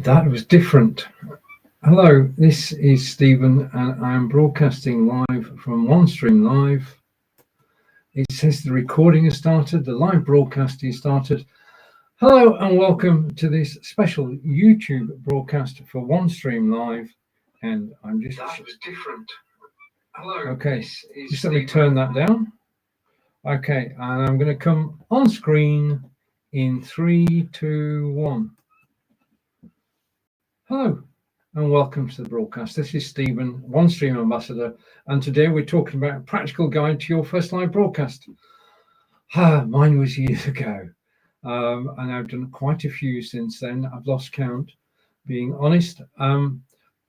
That was different. Hello, this is Stephen, and I am broadcasting live from OneStream Live. It says the recording has started, the live broadcast is started. Hello, and welcome to this special YouTube broadcast for OneStream Live. And I'm just. That was different. Hello. Okay, just let me turn that down. Okay, and I'm going to come on screen in 3, 2, 1. Hello, and welcome to the broadcast. This is Stephen, OneStream Ambassador, and today we're talking about a practical guide to your first live broadcast. Mine was years ago, and I've done quite a few since then. I've lost count, being honest.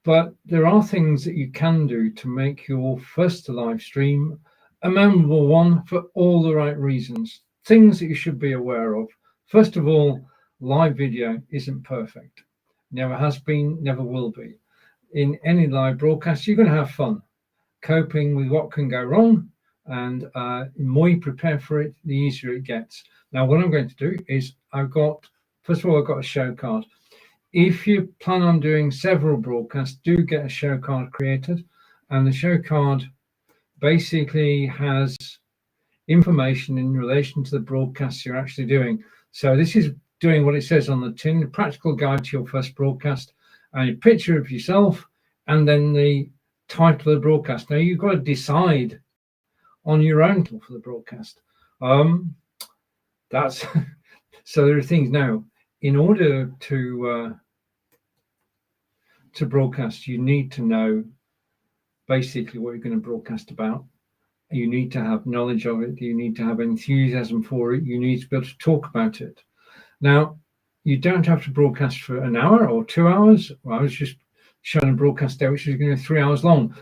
But there are things that you can do to make your first live stream a memorable one for all the right reasons. Things that you should be aware of. First of all, live video isn't perfect. Never has been, never will be. In any live broadcast, you're going to have fun, coping with what can go wrong, and the more you prepare for it, the easier it gets. Now, what I'm going to do is first of all, I've got a show card. If you plan on doing several broadcasts, do get a show card created, and the show card basically has information in relation to the broadcasts you're actually doing. So this is doing what it says on the tin, practical guide to your first broadcast, and a picture of yourself, and then the title of the broadcast. Now you've got to decide on your own for the broadcast. That's so there are things now. In order to broadcast, you need to know basically what you're going to broadcast about. You need to have knowledge of it. You need to have enthusiasm for it. You need to be able to talk about it. Now, you don't have to broadcast for an hour or 2 hours. Well, I was just showing a broadcast there, which is going to be 3 hours long.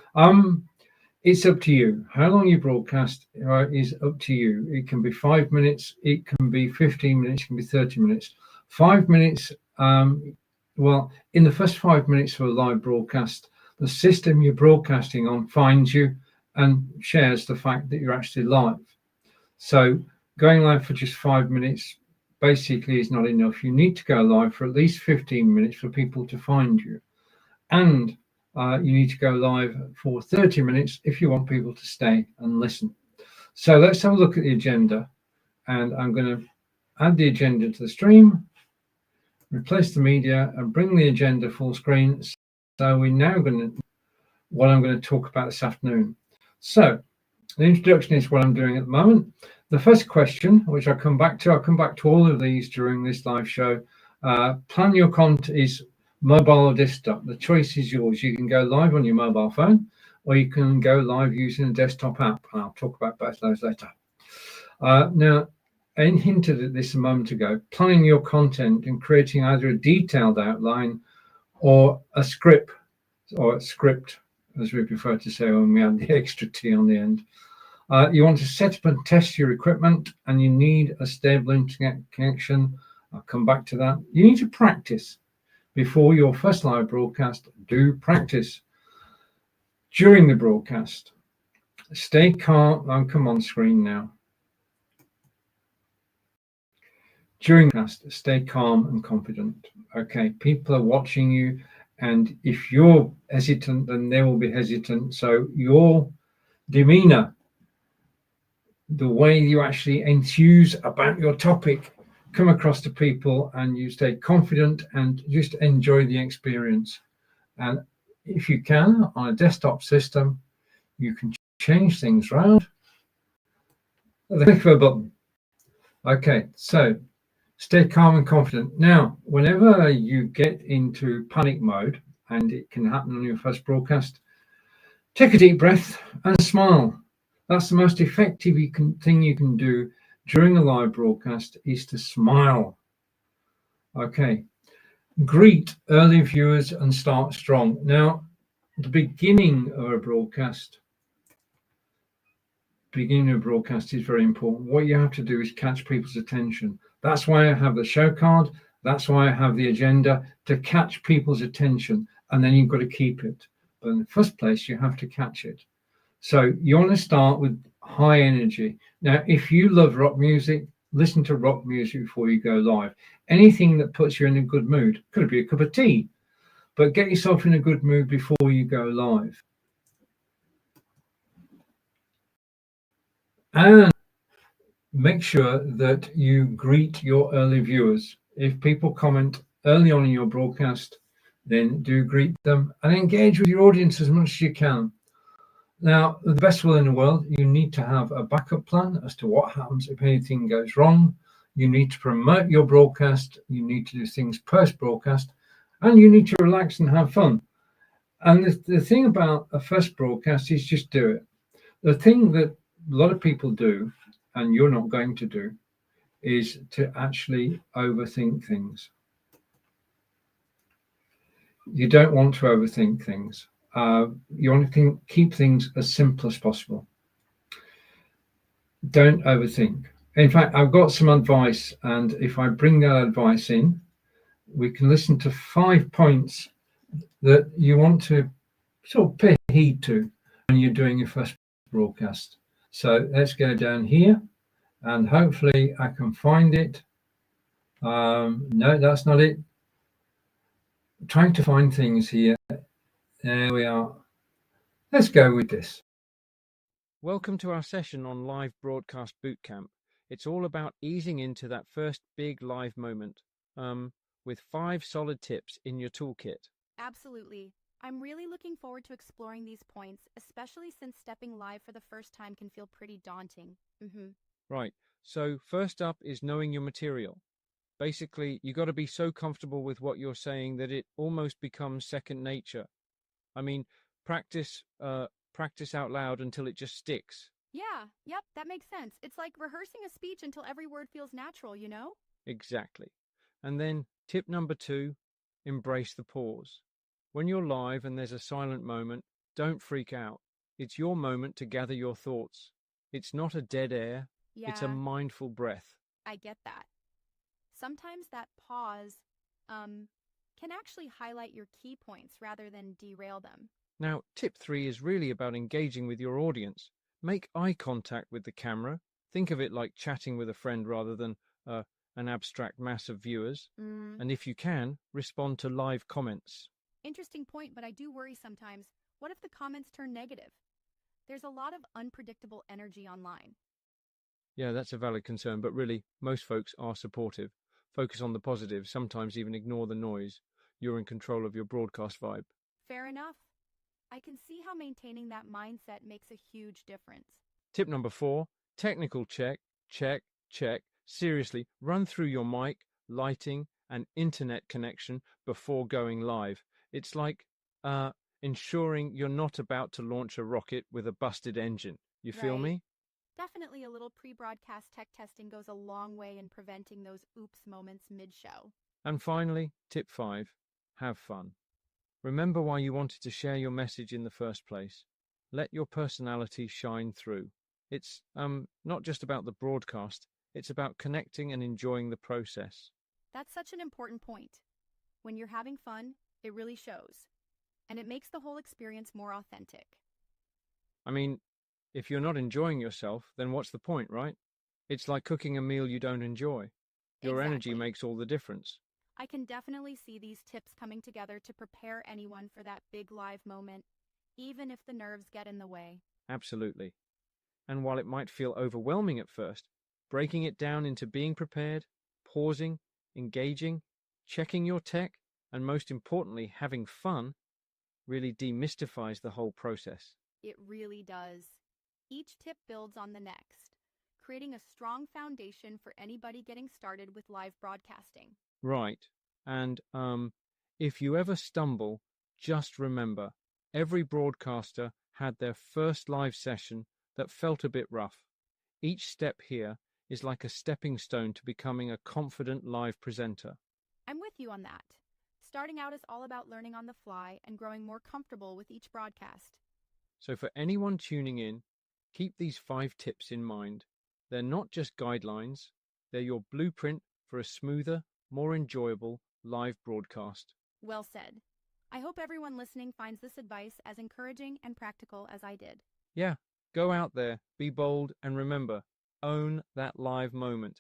It's up to you. How long you broadcast is up to you. It can be 5 minutes. It can be 15 minutes. It can be 30 minutes. 5 minutes. Well, in the first 5 minutes of a live broadcast, the system you're broadcasting on finds you and shares the fact that you're actually live. So going live for just 5 minutes basically is not enough. You need to go live for at least 15 minutes for people to find you. And you need to go live for 30 minutes if you want people to stay and listen. So let's have a look at the agenda. And I'm going to add the agenda to the stream, replace the media, and bring the agenda full screen. So we're now what I'm going to talk about this afternoon. So the introduction is what I'm doing at the moment. The first question, which I'll come back to all of these during this live show. Plan your content is mobile or desktop. The choice is yours. You can go live on your mobile phone, or you can go live using a desktop app. And I'll talk about both those later. Now, I hinted at this a moment ago. Planning your content and creating either a detailed outline or a script, as we prefer to say when we add the extra T on the end. You want to set up and test your equipment, and you need a stable internet connection. I'll come back to that. You need to practice before your first live broadcast. Do practice. During the broadcast, stay calm. I'll come on screen now. During the broadcast, stay calm and confident. Okay, people are watching you, and if you're hesitant, then they will be hesitant. So your demeanor, the way you actually enthuse about your topic, come across to people, and you stay confident and just enjoy the experience. And if you can, on a desktop system, you can change things around at the click of a button. Okay, so stay calm and confident. Now, whenever you get into panic mode, and it can happen on your first broadcast, take a deep breath and smile. That's the most effective thing you can do during a live broadcast, is to smile. Okay. Greet early viewers and start strong. Now, the beginning of a broadcast is very important. What you have to do is catch people's attention. That's why I have the show card. That's why I have the agenda, to catch people's attention, and then you've got to keep it. But in the first place, you have to catch it. So you want to start with high energy. Now, if you love rock music, Listen to rock music before you go live. Anything that puts you in a good mood. Could be a cup of tea, but get yourself in a good mood before you go live. And make sure that you greet your early viewers. If people comment early on in your broadcast, then do greet them and engage with your audience as much as you can. Now, the best will in the world, you need to have a backup plan as to what happens if anything goes wrong. You need to promote your broadcast. You need to do things post-broadcast, and you need to relax and have fun. And the thing about a first broadcast is just do it. The thing that a lot of people do, and you're not going to do, is to actually overthink things. You don't want to overthink things. You want to keep things as simple as possible. Don't overthink. In fact, I've got some advice, and if I bring that advice in, we can listen to 5 points that you want to sort of pay heed to when you're doing your first broadcast. So let's go down here, and hopefully I can find it. No, that's not it. Trying to find things here. There we are. Let's go with this. Welcome to our session on Live Broadcast Bootcamp. It's all about easing into that first big live moment, with 5 solid tips in your toolkit. Absolutely. I'm really looking forward to exploring these points, especially since stepping live for the first time can feel pretty daunting. Right. So first up is knowing your material. Basically, you got to be so comfortable with what you're saying that it almost becomes second nature. I mean, practice out loud until it just sticks. Yep, that makes sense. It's like rehearsing a speech until every word feels natural, you know? Exactly. And then tip number 2, embrace the pause. When you're live and there's a silent moment, don't freak out. It's your moment to gather your thoughts. It's not a dead air. It's a Yeah, mindful breath. I get that. Sometimes that pause, can actually highlight your key points rather than derail them. Now, tip 3 is really about engaging with your audience. Make eye contact with the camera. Think of it like chatting with a friend rather than an abstract mass of viewers. And if you can, respond to live comments. Interesting point, but I do worry sometimes. What if the comments turn negative? There's a lot of unpredictable energy online. Yeah, that's a valid concern, but really, most folks are supportive. Focus on the positive, sometimes even ignore the noise. You're in control of your broadcast vibe. Fair enough. I can see how maintaining that mindset makes a huge difference. Tip number 4, technical check, check, check. Seriously, run through your mic, lighting, and internet connection before going live. It's like ensuring you're not about to launch a rocket with a busted engine. You feel Right. me? Definitely a little pre-broadcast tech testing goes a long way in preventing those oops moments mid-show. And finally, tip 5, have fun. Remember why you wanted to share your message in the first place. Let your personality shine through. It's not just about the broadcast, it's about connecting and enjoying the process. That's such an important point. When you're having fun, it really shows. And it makes the whole experience more authentic. I mean, if you're not enjoying yourself, then what's the point, right? It's like cooking a meal you don't enjoy. Your energy Exactly. makes all the difference. I can definitely see these tips coming together to prepare anyone for that big live moment, even if the nerves get in the way. Absolutely. And while it might feel overwhelming at first, breaking it down into being prepared, pausing, engaging, checking your tech, and most importantly, having fun, really demystifies the whole process. It really does. Each tip builds on the next, creating a strong foundation for anybody getting started with live broadcasting. Right. And if you ever stumble, just remember, every broadcaster had their first live session that felt a bit rough. Each step here is like a stepping stone to becoming a confident live presenter. I'm with you on that. Starting out is all about learning on the fly and growing more comfortable with each broadcast. So for anyone tuning in, keep these 5 tips in mind. They're not just guidelines, they're your blueprint for a smoother, more enjoyable live broadcast. Well said. I hope everyone listening finds this advice as encouraging and practical as I did. Yeah, go out there, be bold, and remember, own that live moment.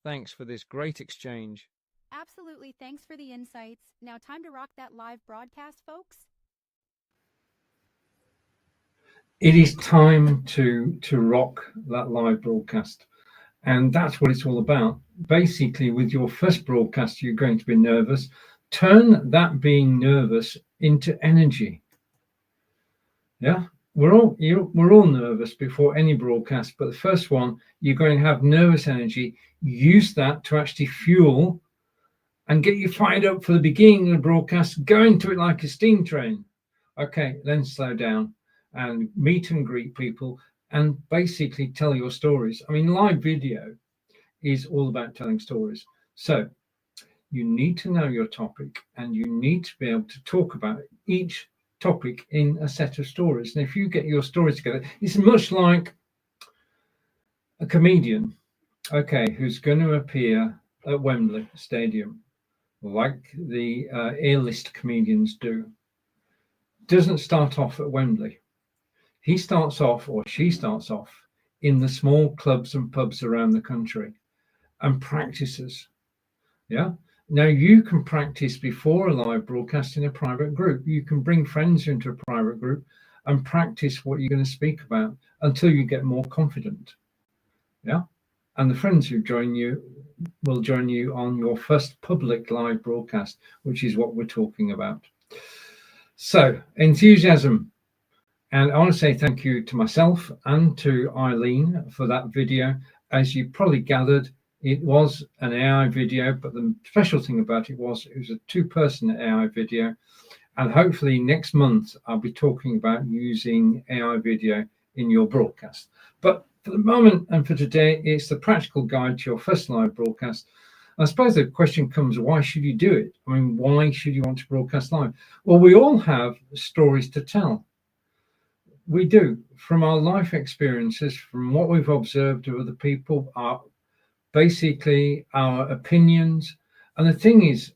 Thanks for this great exchange. Absolutely. Thanks for the insights. Now, time to rock that live broadcast, folks. It is time to rock that live broadcast. And that's what it's all about. Basically, with your first broadcast, you're going to be nervous. Turn that being nervous into energy. Yeah, we're all nervous before any broadcast, but the first one, you're going to have nervous energy. Use that to actually fuel and get you fired up for the beginning of the broadcast. Go into it like a steam train. Okay, then slow down and meet and greet people and basically tell your stories. I mean, live video is all about telling stories. So you need to know your topic and you need to be able to talk about each topic in a set of stories. And if you get your stories together, it's much like a comedian, okay, who's going to appear at Wembley Stadium, like the A-list comedians do. Doesn't start off at Wembley. He starts off, or she starts off, in the small clubs and pubs around the country and practices. Yeah. Now you can practice before a live broadcast in a private group. You can bring friends into a private group and practice what you're going to speak about until you get more confident. Yeah. And the friends who join you will join you on your first public live broadcast, which is what we're talking about. So, enthusiasm. And I want to say thank you to myself and to Eileen for that video. As you probably gathered, it was an AI video, but the special thing about it was a two-person AI video. And hopefully next month, I'll be talking about using AI video in your broadcast. But for the moment and for today, it's the practical guide to your first live broadcast. I suppose the question comes, why should you do it? I mean, why should you want to broadcast live? Well, we all have stories to tell. We do, from our life experiences, from what we've observed of other people, basically our opinions. And the thing is,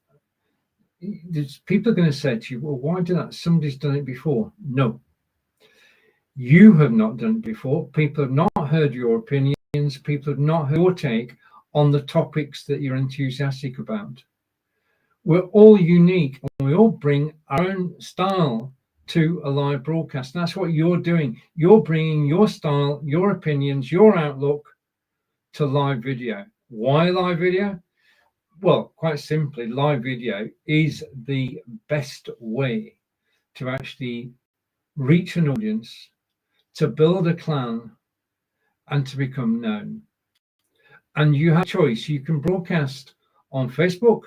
people are going to say to you, well, why do that? Somebody's done it before. No, you have not done it before. People have not heard your opinions. People have not heard your take on the topics that you're enthusiastic about. We're all unique and we all bring our own style to a live broadcast. And that's what you're doing. You're bringing your style, your opinions, your outlook to live video. Why live video? Well, quite simply, live video is the best way to actually reach an audience, to build a clan, and to become known. And you have a choice. You can broadcast on Facebook,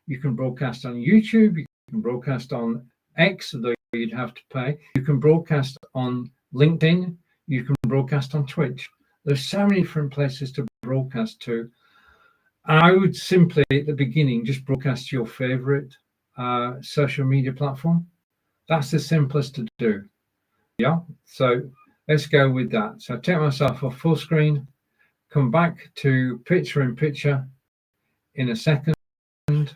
you can broadcast on YouTube, you can broadcast on X, though you'd have to pay. You can broadcast on LinkedIn, you can broadcast on Twitch. There's so many different places to broadcast to. I would simply, at the beginning, just broadcast your favorite social media platform. That's the simplest to do. Yeah, so let's go with that. So I take myself off full screen, come back to picture in picture in a second, and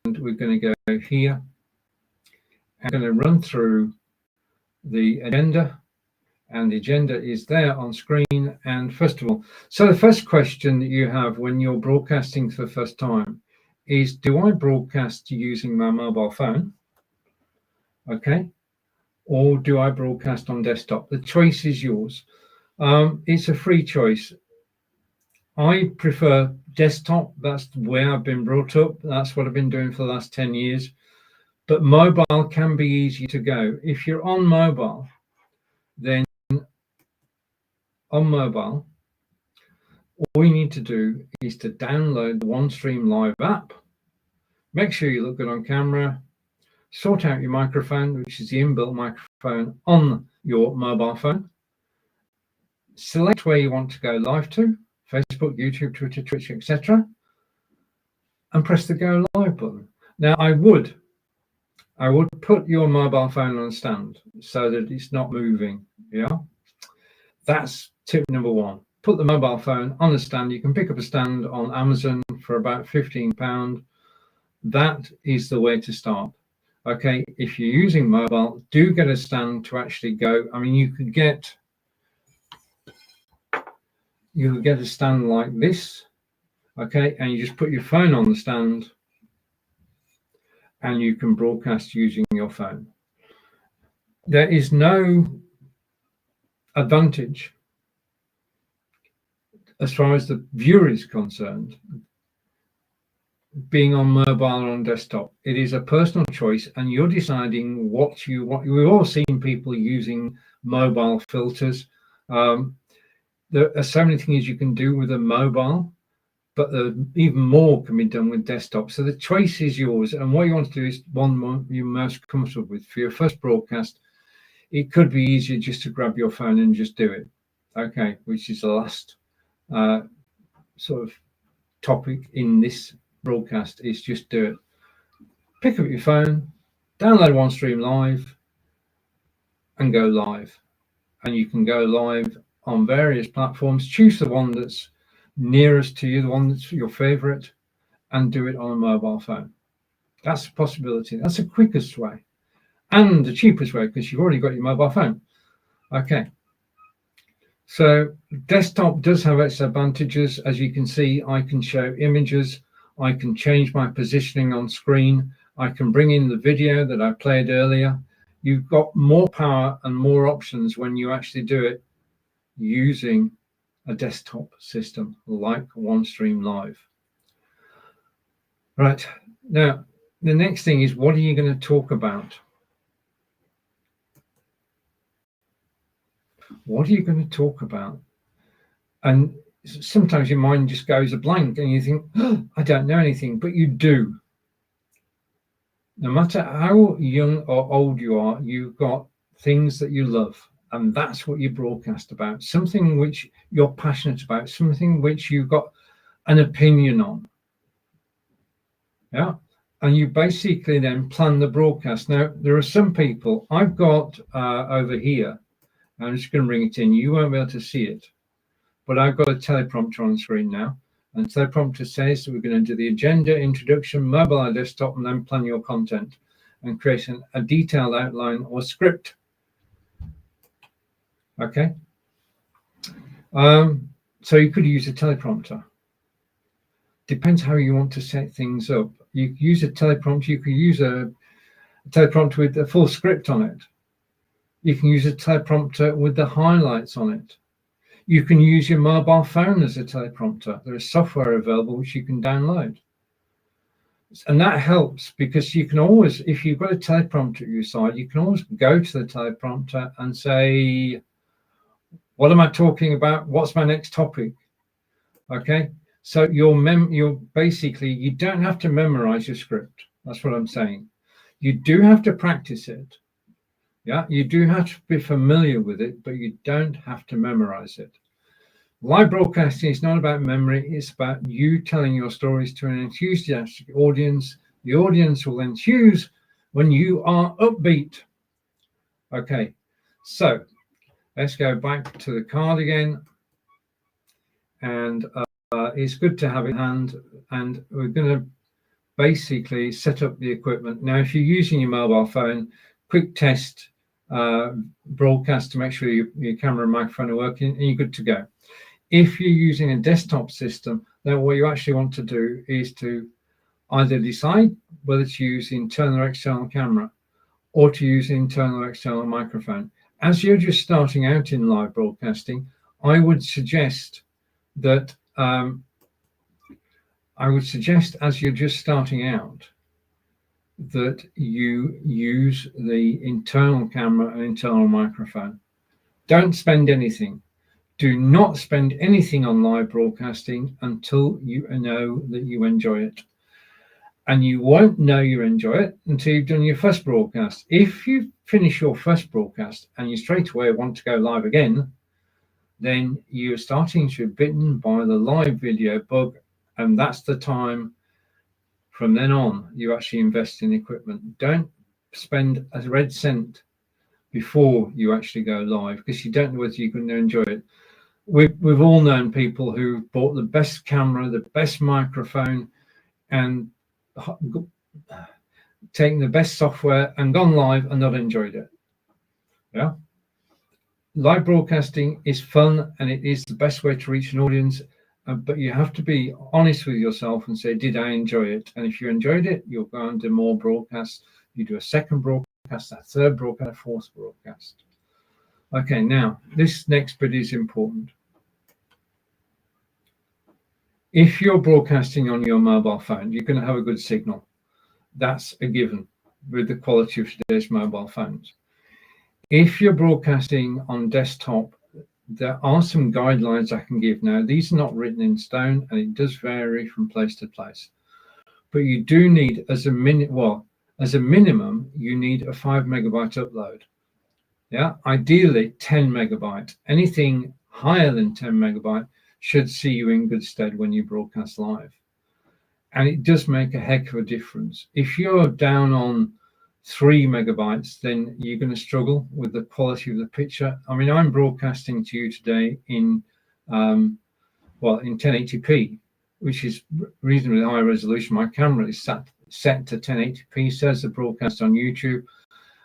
we're going to go here. I'm going to run through the agenda, and the agenda is there on screen. And first of all, so the first question that you have when you're broadcasting for the first time is, do I broadcast using my mobile phone? Okay. Or do I broadcast on desktop? The choice is yours. It's a free choice. I prefer desktop. That's where I've been brought up. That's what I've been doing for the last 10 years. But mobile can be easy to go. If you're on mobile, then on mobile, all you need to do is to download the OneStream Live app. Make sure you look good on camera. Sort out your microphone, which is the inbuilt microphone on your mobile phone. Select where you want to go live to, Facebook, YouTube, Twitter, Twitch, etc. And press the go live button. Now, I would put your mobile phone on a stand so that it's not moving. Yeah, that's tip number one. Put the mobile phone on a stand. You can pick up a stand on Amazon for about £15. That is the way to start. Okay, if you're using mobile, do get a stand to actually go. I mean, you could get a stand like this. Okay, and you just put your phone on the stand and you can broadcast using your phone. There is no advantage as far as the viewer is concerned being on mobile or on desktop. It is a personal choice, and you're deciding what you want. We've all seen people using mobile filters. There are so many things you can do with a mobile, but even more can be done with desktop. So the choice is yours, and what you want to do is one you're most comfortable with. For your first broadcast, it could be easier just to grab your phone and just do it. Okay, which is the last sort of topic in this broadcast, is just do it. Pick up your phone, download OneStream Live, and go live. And you can go live on various platforms. Choose the one that's nearest to you, the one that's your favorite, and do it on a mobile phone. That's a possibility. That's the quickest way and the cheapest way, because you've already got your mobile phone. Okay. So desktop does have its advantages. As you can see, I can show images. I can change my positioning on screen. I can bring in the video that I played earlier. You've got more power and more options when you actually do it using a desktop system like OneStream Live. Right, now the next thing is, what are you going to talk about? What are you going to talk about? And sometimes your mind just goes a blank and you think, oh, I don't know anything, but you do. No matter how young or old you are, you've got things that you love, and that's what you broadcast about. Something which you're passionate about, something which you've got an opinion on. Yeah. And you basically then plan the broadcast. Now, there are some people, I've got over here, I'm just going to bring it in. You won't be able to see it, but I've got a teleprompter on the screen now. And the teleprompter says that we're going to do the agenda, introduction, mobile, desktop, and then plan your content and create a detailed outline or script. Okay. So you could use a teleprompter. Depends how you want to set things up. You could use a teleprompter. You could use a teleprompter with a full script on it. You can use a teleprompter with the highlights on it. You can use your mobile phone as a teleprompter. There is software available which you can download. And that helps because you can always, if you've got a teleprompter at your side, you can always go to the teleprompter and say, what am I talking about? What's my next topic? Okay. So you're basically, you don't have to memorize your script. That's what I'm saying. You do have to practice it. Yeah, you do have to be familiar with it, but you don't have to memorize it. Live broadcasting is not about memory. It's about you telling your stories to an enthusiastic audience. The audience will then choose when you are upbeat. Okay, so let's go back to the card again. And it's good to have it in hand. And we're going to basically set up the equipment. Now, if you're using your mobile phone, quick test broadcast to make sure your camera and microphone are working, and you're good to go. If you're using a desktop system, then what you actually want to do is to either decide whether to use the internal or external camera or to use the internal or external microphone. As you're just starting out in live broadcasting, I would suggest that as you're just starting out, that you use the internal camera and internal microphone. Don't spend anything. Do not spend anything on live broadcasting until you know that you enjoy it. And you won't know you enjoy it until you've done your first broadcast. If you finish your first broadcast and you straight away want to go live again, then you're starting to be bitten by the live video bug, and that's the time. From then on, you actually invest in equipment. Don't spend a red cent before you actually go live, because you don't know whether you're going to enjoy it. We've all known people who bought the best camera, the best microphone, and taken the best software and gone live and not enjoyed it. Yeah. Live broadcasting is fun, and it is the best way to reach an audience. but you have to be honest with yourself and say, did I enjoy it? And if you enjoyed it, you'll go and do more broadcasts. You do a second broadcast, a third broadcast, a fourth broadcast. Okay, now this next bit is important. If you're broadcasting on your mobile phone, you're going to have a good signal. That's a given with the quality of today's mobile phones. If you're broadcasting on desktop, there are some guidelines I can give now. These are not written in stone, and it does vary from place to place. But you do need, as a minimum, you need a 5 megabyte upload. Yeah, ideally 10 megabyte. Anything higher than 10 megabyte should see you in good stead when you broadcast live. And it does make a heck of a difference. If you're down on 3 megabytes, then you're going to struggle with the quality of the picture. I mean, I'm broadcasting to you today in 1080p, which is reasonably high resolution. My camera is set to 1080p, says the broadcast on YouTube,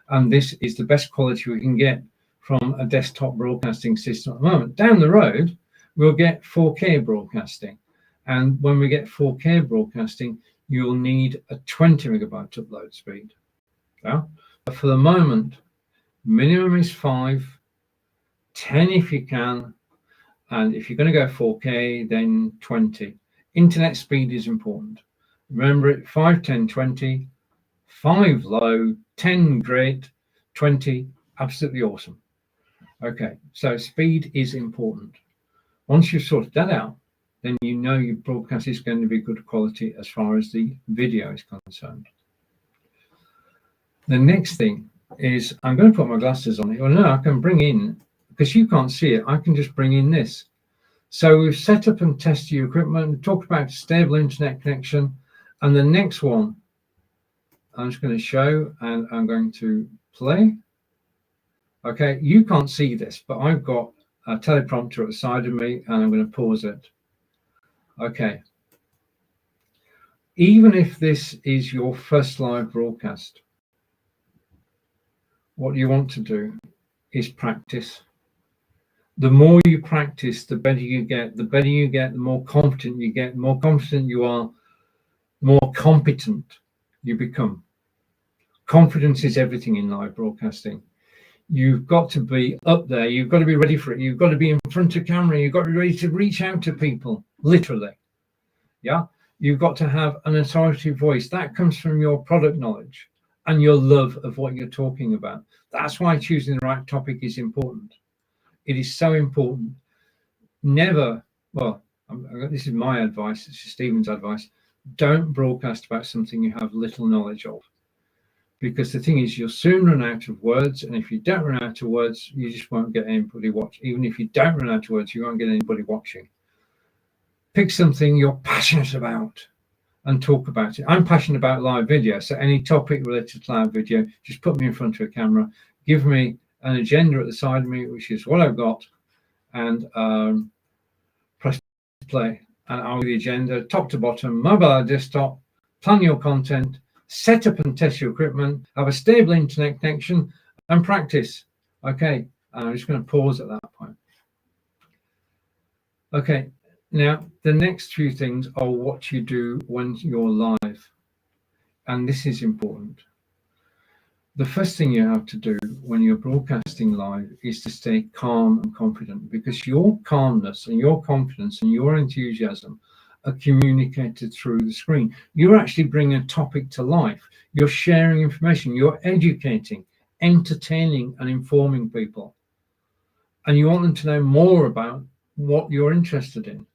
and this is the best quality we can get from a desktop broadcasting system at the moment. Down the road, we'll get 4K broadcasting, and when we get 4K broadcasting, you'll need a 20 megabyte upload speed. Yeah? But for the moment, minimum is 5, 10 if you can, and if you're going to go 4K, then 20. Internet speed is important. Remember it, 5, 10, 20, 5 low, 10 great, 20 absolutely awesome. Okay, so speed is important. Once you've sorted that out, then you know your broadcast is going to be good quality as far as the video is concerned. The next thing is, I'm going to put my glasses on it. Well, no, I can bring in, because you can't see it, I can just bring in this. So we've set up and tested your equipment, talked about stable internet connection, and the next one I'm just going to show, and I'm going to play. Okay, you can't see this, but I've got a teleprompter at the side of me, and I'm going to pause it. Okay. Even if this is your first live broadcast, what you want to do is practice. The more you practice, the better you get. The better you get, the more confident you get. The more confident you are, the more competent you become. Confidence is everything in live broadcasting. You've got to be up there. You've got to be ready for it. You've got to be in front of camera. You've got to be ready to reach out to people, literally. Yeah. You've got to have an authoritative voice. That comes from your product knowledge and your love of what you're talking about. That's why choosing the right topic is important. It is so important. Never, well, this is my advice. This is Stephen's advice. Don't broadcast about something you have little knowledge of. Because the thing is, you'll soon run out of words. And if you don't run out of words, you just won't get anybody watching. Even if you don't run out of words, you won't get anybody watching. Pick something you're passionate about and talk about it. I'm passionate about live video. So any topic related to live video, just put me in front of a camera, give me an agenda at the side of me, which is what I've got, and press play. And I'll give the agenda, top to bottom, mobile, desktop, plan your content, set up and test your equipment, have a stable internet connection, and practice. Okay, and I'm just going to pause at that point. Okay, now the next few things are what you do when you're live, and this is important. The first thing you have to do when you're broadcasting live is to stay calm and confident, because your calmness and your confidence and your enthusiasm are communicated through the screen. You're actually bringing a topic to life. You're sharing information. You're educating, entertaining, and informing people. And you want them to know more about what you're interested in.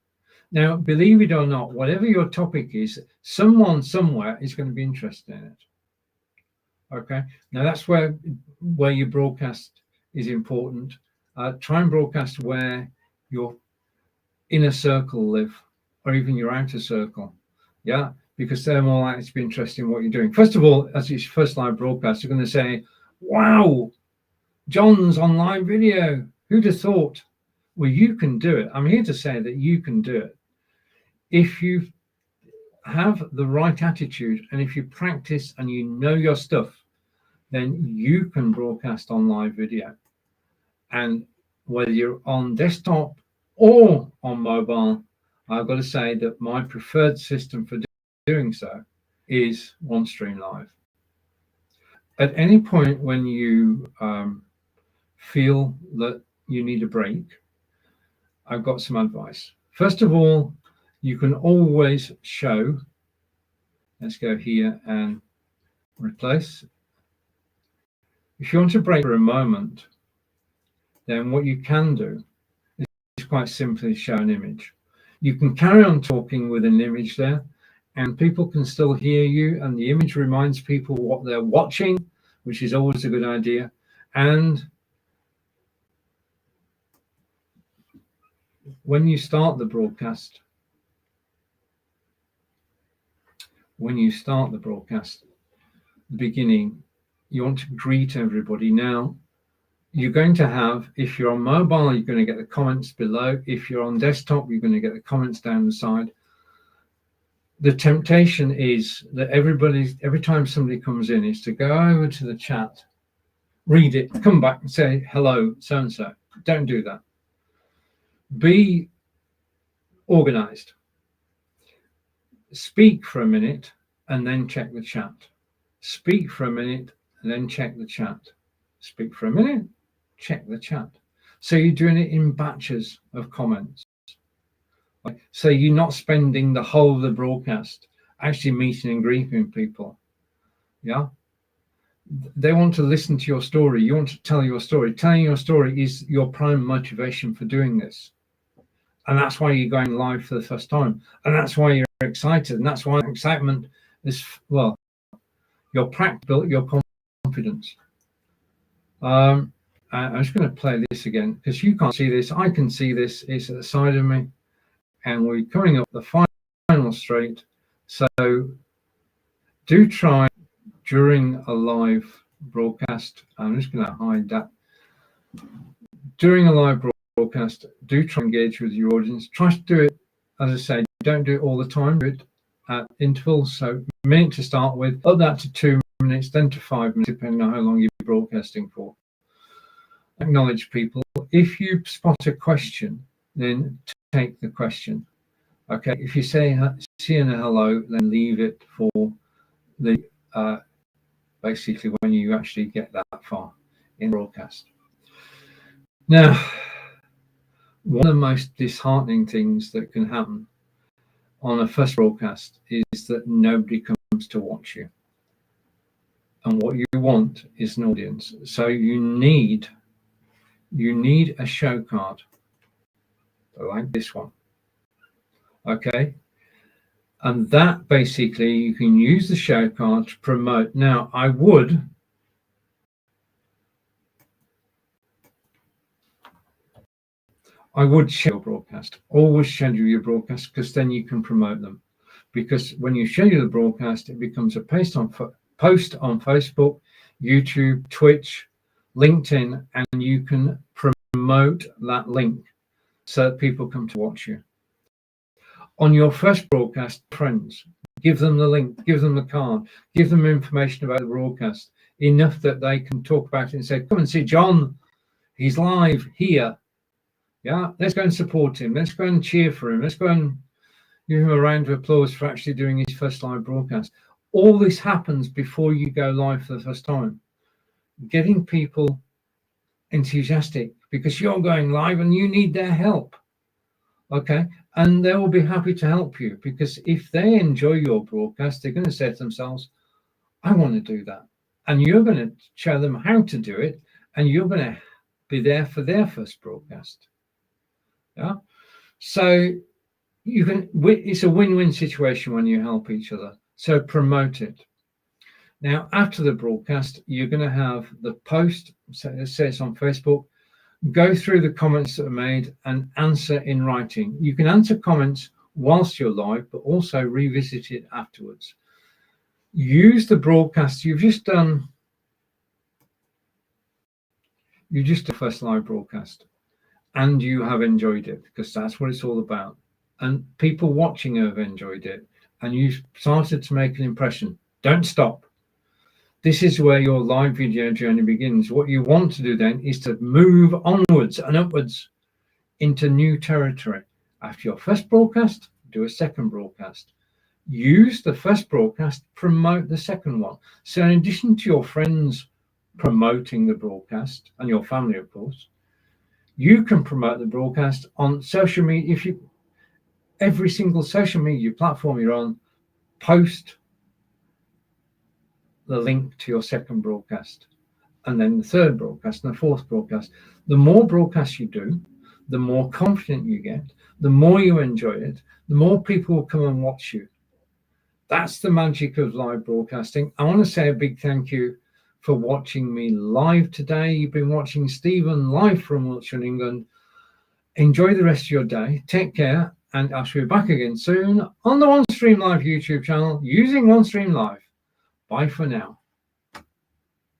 Now, believe it or not, whatever your topic is, someone somewhere is going to be interested in it. Okay, now that's where your broadcast is important. Try and broadcast where your inner circle live, or even your outer circle. Yeah, because they're more likely to be interested in what you're doing. First of all, as it's first live broadcast, you're going to say, wow, John's on live video. Who'd have thought? Well, you can do it. I'm here to say that you can do it. If you have the right attitude and if you practice and you know your stuff, then you can broadcast on live video. And whether you're on desktop or on mobile, I've got to say that my preferred system for doing so is OneStream Live. At any point when you feel that you need a break, I've got some advice. First of all, you can always show. Let's go here and replace. If you want to break for a moment, then what you can do is quite simply show an image. You can carry on talking with an image there, and people can still hear you, and the image reminds people what they're watching, which is always a good idea. And when you start the broadcast, the beginning, you want to greet everybody. Now, you're going to have, if you're on mobile, you're going to get the comments below. If you're on desktop, you're going to get the comments down the side. The temptation is that every time somebody comes in, is to go over to the chat, read it, come back and say, hello, so-and-so. Don't do that. Be organized. Speak for a minute and then check the chat. Speak for a minute and then check the chat. Speak for a minute, check the chat. So you're doing it in batches of comments. So you're not spending the whole of the broadcast actually meeting and greeting people. Yeah. They want to listen to your story. You want to tell your story. Telling your story is your prime motivation for doing this. And that's why you're going live for the first time. And that's why you're excited. And that's why excitement is, well, your practical, your confidence. I'm just going to play this again because you can't see this. I can see this. It's at the side of me. And we're coming up the final straight. So do try during a live broadcast. I'm just going to hide that. During a live broadcast, do try and engage with your audience. Try to do it, as I say, don't do it all the time. Do it at intervals. So a minute to start with, up that to 2 minutes, then to 5 minutes, depending on how long you're broadcasting for. Acknowledge people. If you spot a question, then take the question. Okay, if you say see and a hello, then leave it for the basically when you actually get that far in broadcast. Now, one of the most disheartening things that can happen on a first broadcast is that nobody comes to watch you. And what you want is an audience. So you need a show card like this one. Okay. And that basically you can use the show card to promote. Now, I would schedule your broadcast. Always schedule your broadcast because then you can promote them. Because when you schedule the broadcast, it becomes a post on Facebook, YouTube, Twitch, LinkedIn, and you can promote that link so that people come to watch you. On your first broadcast, friends, give them the link, give them the card, give them information about the broadcast, enough that they can talk about it and say, come and see John, he's live here. Yeah, let's go and support him. Let's go and cheer for him. Let's go and give him a round of applause for actually doing his first live broadcast. All this happens before you go live for the first time. Getting people enthusiastic because you're going live and you need their help. Okay, and they will be happy to help you because if they enjoy your broadcast, they're going to say to themselves, I want to do that. And you're going to show them how to do it, and you're going to be there for their first broadcast. Yeah, so you can. It's a win-win situation when you help each other. So promote it. Now, after the broadcast, you're going to have the post. So let's say it's on Facebook. Go through the comments that are made and answer in writing. You can answer comments whilst you're live, but also revisit it afterwards. Use the broadcast you've just done. You just did first live broadcast and you have enjoyed it because that's what it's all about. And people watching have enjoyed it and you've started to make an impression. Don't stop. This is where your live video journey begins. What you want to do then is to move onwards and upwards into new territory. After your first broadcast, do a second broadcast. Use the first broadcast, promote the second one. So in addition to your friends promoting the broadcast, and your family, of course, you can promote the broadcast on social media. If you, every single social media platform you're on, post the link to your second broadcast, and then the third broadcast and the fourth broadcast. The more broadcasts you do, the more confident you get, the more you enjoy it, the more people will come and watch you. That's the magic of live broadcasting. I want to say a big thank you for watching me live today. You've been watching Stephen live from Wiltshire, England. Enjoy the rest of your day. Take care, and I shall be back again soon on the OneStream Live YouTube channel using OneStream Live. Bye for now.